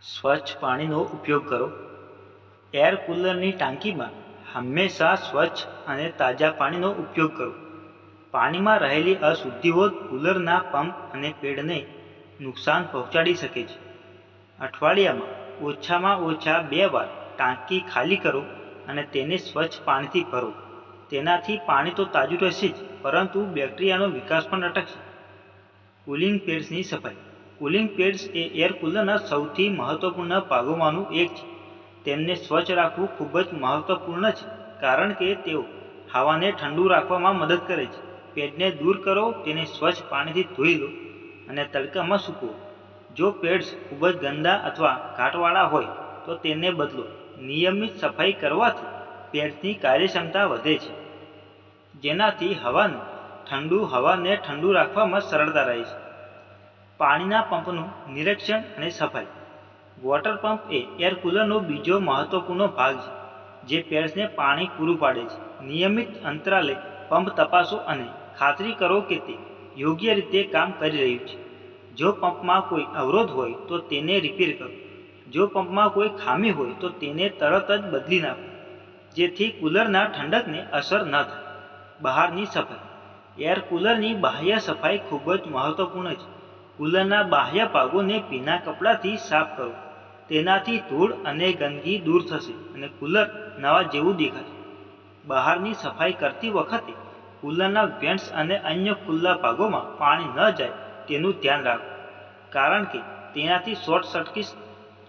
સ્વચ્છ પાણીનો ઉપયોગ કરો. એર કૂલરની ટાંકીમાં હંમેશા સ્વચ્છ અને તાજા પાણીનો ઉપયોગ કરો. પાણીમાં રહેલી અશુદ્ધિઓ કૂલરના પંપ અને પેડને નુકસાન પહોંચાડી શકે છે. અઠવાડિયામાં ઓછામાં ઓછા 2 વાર ટાંકી ખાલી કરો અને તેને સ્વચ્છ પાણીથી ભરો. તેનાથી પાણી તો તાજું રહેશે જ, પરંતુ બેક્ટેરિયાનો વિકાસ પણ અટકશે. કુલિંગ પેડ્સની સફાઈ. કુલિંગ પેડ્સ એ એર કૂલરના સૌથી મહત્વપૂર્ણ ભાગોમાંનું એક છે. તેમને સ્વચ્છ રાખવું ખૂબ જ મહત્વપૂર્ણ છે, કારણ કે તેઓ હવાને ઠંડુ રાખવામાં મદદ કરે છે. પેડને દૂર કરો, તેને સ્વચ્છ પાણીથી ધોઈ લો અને તડકામાં સૂકવો. જો પેડ્સ ખૂબ જ ગંદા અથવા ઘાટવાળા હોય તો તેને બદલો. નિયમિત સફાઈ કરવાથી પેડ્સની કાર્યક્ષમતા વધે છે, જેનાથી હવાને ઠંડુ રાખવામાં સરળતા રહે છે. પાણીના પંપનું નિરીક્ષણ અને સફાઈ. વોટર પંપ એ એર કૂલરનો બીજો મહત્વપૂર્ણ ભાગ છે, જે પેડ્સને પાણી પૂરું પાડે છે. નિયમિત અંતરાલે પંપ તપાસો અને ખાતરી કરો કે તે યોગ્ય રીતે કામ કરી રહ્યું છે. જો પંપમાં કોઈ અવરોધ હોય તો તેને રિપેર કરો. જો પંપમાં કોઈ ખામી હોય તો તેને તરત જ બદલી નાખો, જેથી કૂલરના ઠંડકને અસર ન થાય. બહારની સફાઈ. એર કૂલરની બાહ્ય સફાઈ ખૂબ જ મહત્વપૂર્ણ છે. કૂલરના બાહ્ય ભાગોને ભીના કપડાથી સાફ કરો. તેનાથી ધૂળ અને ગંદકી દૂર થશે અને કૂલર નવા જેવું દેખાશે. બહારની સફાઈ કરતી વખતે કૂલરના વેન્ટ્સ અને અન્ય ખુલ્લા ભાગોમાં પાણી ન જાય તેનું ધ્યાન રાખો, કારણ કે તેનાથી શોર્ટ સર્કિટ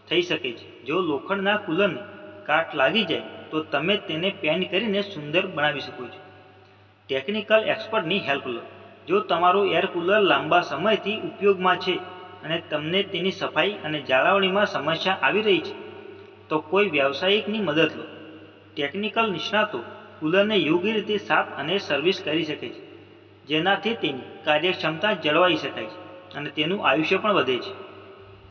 થઈ શકે છે. જો લોખંડના કૂલરને કાટ લાગી જાય તો તમે તેને પેઇન્ટ કરીને સુંદર બનાવી શકો છો. ટેકનિકલ એક્સપર્ટની હેલ્પ લો. જો તમારું એર કૂલર લાંબા સમયથી ઉપયોગમાં છે અને તમને તેની સફાઈ અને જાળવણીમાં સમસ્યા આવી રહી છે, તો કોઈ વ્યાવસાયિકની મદદ લો. ટેકનિકલ નિષ્ણાતો કૂલરને યોગ્ય રીતે સાફ અને સર્વિસ કરી શકે છે, જેનાથી તેની કાર્યક્ષમતા જળવાઈ શકાય છે અને તેનું આયુષ્ય પણ વધે છે.